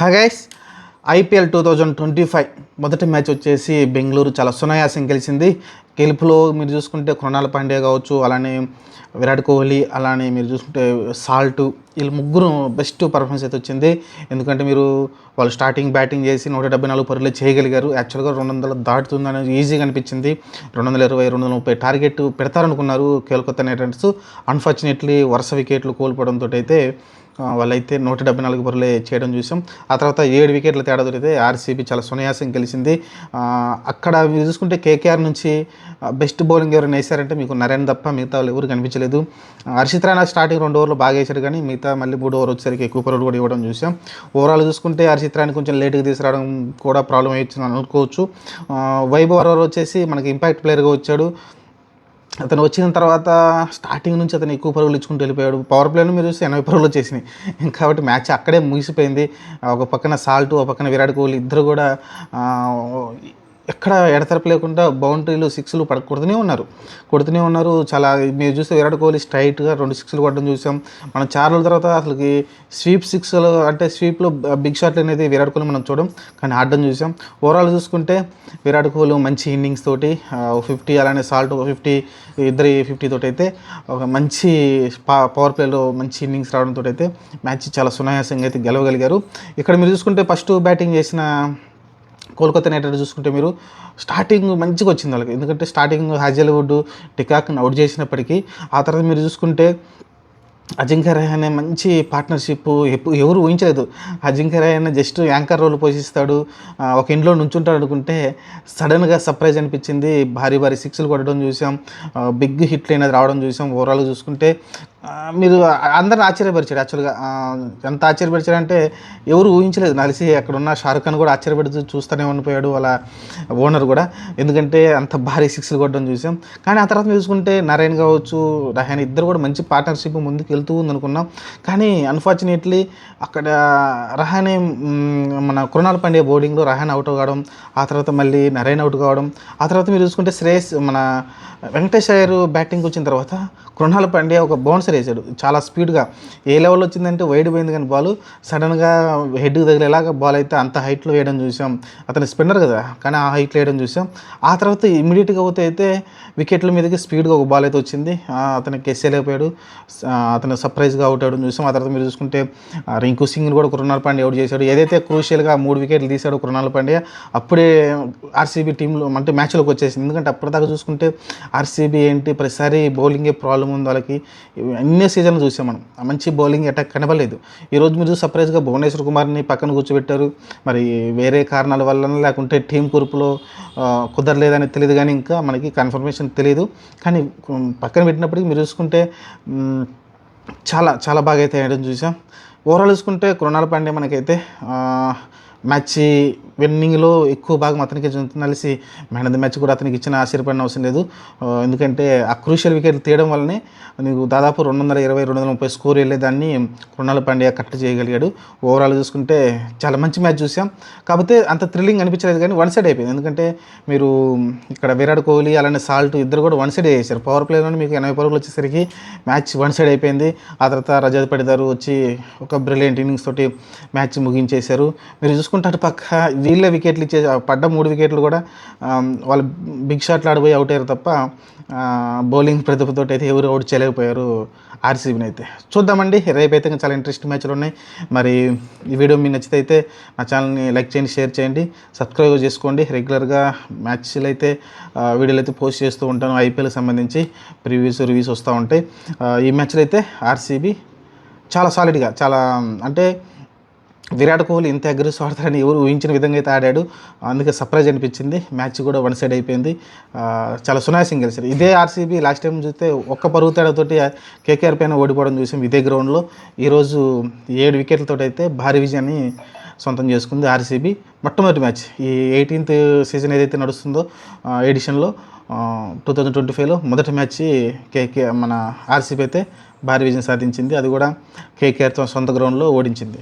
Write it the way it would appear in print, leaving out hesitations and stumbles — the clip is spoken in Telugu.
హాయ్ గైస్, ఐపీఎల్ 2025 మొదటి మ్యాచ్ వచ్చేసి బెంగళూరు చాలా సునాయాసం గెలిచింది. గెలుపులో మీరు చూసుకుంటే కృణాల్ పాండ్యా కావచ్చు, అలానే విరాట్ కోహ్లీ, అలానే మీరు చూసుకుంటే సాల్ట్, వీళ్ళు ముగ్గురు బెస్ట్ పర్ఫార్మెన్స్ అయితే వచ్చింది. ఎందుకంటే వాళ్ళు స్టార్టింగ్ బ్యాటింగ్ చేసి 174 పరుగులే చేయగలిగారు. యాక్చువల్గా 200 దాటుతుందని ఈజీగా అనిపించింది. 220, 230 టార్గెట్ పెడతారనుకున్నారు కోల్కతా నైట్ రైడర్స్. అన్ఫార్చునేట్లీ వరుస వికెట్లు కోల్పోవడంతో అయితే వాళ్ళైతే 174 పరుగులే చేయడం చూసాం. ఆ తర్వాత 7 వికెట్ల తేడా దొరికితే ఆర్సీబీ చాలా సునాయాసం గెలిచింది. అక్కడ మీరు చూసుకుంటే కేకేఆర్ నుంచి బెస్ట్ బౌలింగ్ ఎవరైనా వేశారంటే మీకు నరేన్ తప్ప మిగతా వాళ్ళు ఎవరు కనిపించలేదు. హర్షిత్ రాణా స్టార్టింగ్ 2 ఓవర్లు బాగా వేశాడు, కానీ మిగతా మళ్ళీ 3 ఓవర్ వచ్చేసరికి ఎక్కువ పరుగులు కూడా ఇవ్వడం చూసాం. ఓవరాల్ చూసుకుంటే హర్షిత్ రాణా కొంచెం లేట్గా తీసుకురావడం కూడా ప్రాబ్లం అయ్యింది అనుకోవచ్చు. వైభవ్ అరోరా వచ్చేసి మనకి ఇంపాక్ట్ ప్లేయర్గా వచ్చాడు. అతను వచ్చిన తర్వాత స్టార్టింగ్ నుంచి అతను ఎక్కువ పరుగులు ఇచ్చుకుంటూ వెళ్ళిపోయాడు. పవర్ ప్లేలో మీరు చూస్తే 80 పరుగులు వచ్చేసినాయి. కాబట్టి మ్యాచ్ అక్కడే ముగిసిపోయింది. ఒక పక్కన సాల్ట్, ఒక పక్కన విరాట్ కోహ్లీ ఇద్దరు కూడా ఎక్కడ ఎడతెరపు లేకుండా బౌండరీలు, సిక్స్లు కొడుతూనే ఉన్నారు. చాలా మీరు చూస్తే విరాట్ కోహ్లీ స్ట్రైట్గా 2 సిక్స్లు కొట్టడం చూసాం. మనం చాలా రోజుల తర్వాత అసలుకి స్వీప్ సిక్స్లు అంటే స్వీప్లో బిగ్ షాట్లు అనేది విరాట్ కోహ్లీ మనం చూడం, కానీ ఆడడం చూసాం. ఓవరాల్ చూసుకుంటే విరాట్ కోహ్లీ మంచి ఇన్నింగ్స్ తోటి 50, అలానే సాల్ట్ 50, ఇద్దరి 50 తోటి అయితే ఒక మంచి పవర్ ప్లేలో మంచి ఇన్నింగ్స్ రావడంతో అయితే మ్యాచ్ చాలా సునాయాసంగా అయితే గెలవగలిగారు. ఇక్కడ మీరు చూసుకుంటే ఫస్ట్ బ్యాటింగ్ చేసిన కోల్కతా నైట్ రైడర్స్ చూసుకుంటే మీరు స్టార్టింగ్ మంచిగా వచ్చింది వాళ్ళకి. ఎందుకంటే స్టార్టింగ్ హాజల్వుడ్, డికాక్ని అవుట్ చేసినప్పటికీ ఆ తర్వాత మీరు చూసుకుంటే అజింక్య రహానే మంచి పార్ట్నర్షిప్ ఎవరు ఊహించలేదు. Ajinkya Rahane just anchor role పోషిస్తాడు, ఒక ఇంట్లో నుంచుంటాడు అనుకుంటే సడన్గా సర్ప్రైజ్ అనిపించింది. భారీ సిక్స్లు కొట్టడం చూసాం, బిగ్ హిట్లు అనేది రావడం చూసాం. ఓవరాల్గా చూసుకుంటే మీరు అందరిని ఆశ్చర్యపరిచాడు. యాక్చువల్గా ఎంత ఆశ్చర్యపరిచాడంటే ఎవరు ఊహించలేదు. నలిసి అక్కడ ఉన్న షారుఖ్ ఖాన్ కూడా ఆశ్చర్యపడుతూ చూస్తూనే ఉండిపోయాడు, వాళ్ళ ఓనర్ కూడా. ఎందుకంటే అంత భారీ సిక్స్లు కొట్టడం చూసాం. కానీ ఆ తర్వాత చూసుకుంటే నరేన్ కావచ్చు, రహానే ఇద్దరు కూడా మంచి పార్ట్నర్షిప్ ముందుకు వెళ్తూ ఉందనుకున్నాం. కానీ అన్ఫార్చునేట్లీ అక్కడ రహానే మన కృణాల్ పాండ్యా బౌలింగ్లో రహానే అవుట్ కావడం, ఆ తర్వాత మళ్ళీ నరేన్ అవుట్ కావడం, ఆ తర్వాత మీరు చూసుకుంటే మన వెంకటేష్ అయ్యర్ బ్యాటింగ్కి వచ్చిన తర్వాత కృణాల్ పాండ్యా ఒక బౌన్సర్ వేసాడు చాలా స్పీడ్గా. ఏ లెవెల్లో వచ్చిందంటే వైడ్ పోయింది, కానీ బాల్ సడన్గా హెడ్కి తగిలేలాగా బాల్ అయితే అంత హైట్లో వేయడం చూసాం. అతను స్పిన్నర్ కదా, కానీ ఆ హైట్లో వేయడం చూసాం. ఆ తర్వాత ఇమీడియట్గా అయితే వికెట్ల మీదకి స్పీడ్గా ఒక బాల్ అయితే వచ్చింది. అతనికి ఎస్సేలేకపోయాడు, అతను సర్ప్రైజ్గా అవుట్ అవ్వడం చూసాం. ఆ తర్వాత మీరు చూసుకుంటే రింకు సింగ్ని కూడా కృణాల్ పాండ్యా అవుట్ చేశాడు. ఏదైతే క్రూషియల్గా 3 వికెట్లు తీశాడు కృణాల్ పాండ్యా, అప్పుడే ఆర్సీబీ టీంలో అంటే మ్యాచ్లోకి వచ్చేసింది. ఎందుకంటే అప్పటిదాకా చూసుకుంటే ఆర్సీబీ ఏంటి ప్రతిసారి బౌలింగే ప్రాబ్లం ఉంది వాళ్ళకి. అన్ని సీజన్లు చూసాం మనం, మంచి బౌలింగ్ అటాక్ కనబడలేదు. ఈరోజు మీరు సర్ప్రైజ్గా భువనేశ్వర్ కుమార్ని పక్కన కూర్చోబెట్టారు. మరి వేరే కారణాల వల్ల లేకుంటే టీం కూర్పులో కుదరలేదని తెలియదు, కానీ ఇంకా మనకి కన్ఫర్మేషన్ తెలియదు. కానీ పక్కన పెట్టినప్పటికీ మీరు చూసుకుంటే చాలా చాలా బాగా అయితే వేయడం చూసాం. ఓవరాల్ చూసుకుంటే కృణాల్ పాండ్యా మనకైతే మ్యాచ్ విన్నింగ్లో ఎక్కువ భాగం అతనికి కలిసి మ్యాన్ ఆఫ్ ది మ్యాచ్ కూడా అతనికి ఇచ్చిన ఆశ్చర్యపడిన అవసరం లేదు. ఎందుకంటే ఆ క్రూషియల్ వికెట్లు తీయడం వల్లనే నీకు దాదాపు 220, 230 స్కోర్ వెళ్ళేదాన్ని కృణాల్ పాండ్యా కట్ చేయగలిగాడు. ఓవరాల్ చూసుకుంటే చాలా మంచి మ్యాచ్ చూసాం. కాకపోతే అంత థ్రిల్లింగ్ అనిపించలేదు, కానీ వన్ సైడ్ అయిపోయింది. ఎందుకంటే మీరు ఇక్కడ విరాట్ కోహ్లీ, అలానే సాల్ట్ ఇద్దరు కూడా వన్ సైడ్ వేసారు. పవర్ ప్లేలోనే మీకు 80 పరుగులు వచ్చేసరికి మ్యాచ్ వన్ సైడ్ అయిపోయింది. ఆ తర్వాత రజత్ పటిదార్ వచ్చి ఒక బ్రిలియంట్ ఇన్నింగ్స్ తోటి మ్యాచ్ ముగించేశారు. మీరు చూసుకుంటే అటు పక్క వీళ్ళే వికెట్లు ఇచ్చే పడ్డ 3 వికెట్లు కూడా వాళ్ళు బిగ్ షాట్లు ఆడిపోయి అవుట్ అయ్యారు తప్ప బౌలింగ్ ప్రతిభతో అయితే ఎవరు అవుట్ చేయలేకపోయారు ఆర్సీబీని అయితే. చూద్దామండి, రేపైతే చాలా ఇంట్రెస్టింగ్ మ్యాచ్లు ఉన్నాయి. మరి ఈ వీడియో మీకు నచ్చితే అయితే నా ఛానల్ని లైక్ చేయండి, షేర్ చేయండి, సబ్స్క్రైబ్ చేసుకోండి. రెగ్యులర్గా మ్యాచ్లు అయితే వీడియోలు అయితే పోస్ట్ చేస్తూ ఉంటాను. ఐపీఎల్కి సంబంధించి రివ్యూస్ వస్తూ ఉంటాయి. ఈ మ్యాచ్లో అయితే ఆర్సీబీ చాలా సాలిడ్గా, చాలా అంటే విరాట్ కోహ్లీ ఇంత అగ్రెసివ్ ఆడతారని ఎవరు ఊహించిన విధంగా అయితే ఆడాడు. అందుకే సర్ప్రైజ్ అనిపించింది. మ్యాచ్ కూడా వన్ సైడ్ అయిపోయింది. చాలా సునాయాసంగా గెలిచారు. ఇదే ఆర్సీబీ లాస్ట్ టైం చూస్తే ఒక్క పరుగు తేడాతోటి కేకేఆర్ పైన ఓడిపోవడం చూసాం ఇదే గ్రౌండ్లో. ఈరోజు 7 వికెట్లతో అయితే భారీ విజయాన్ని సొంతం చేసుకుంది ఆర్సీబీ. మొట్టమొదటి మ్యాచ్ ఈ 18th సీజన్ ఏదైతే నడుస్తుందో ఎడిషన్లో 2025లో మొదటి మ్యాచ్ మన ఆర్సీబీ అయితే భారీ విజయం సాధించింది. అది కూడా కేకేఆర్తో సొంత గ్రౌండ్లో ఓడించింది.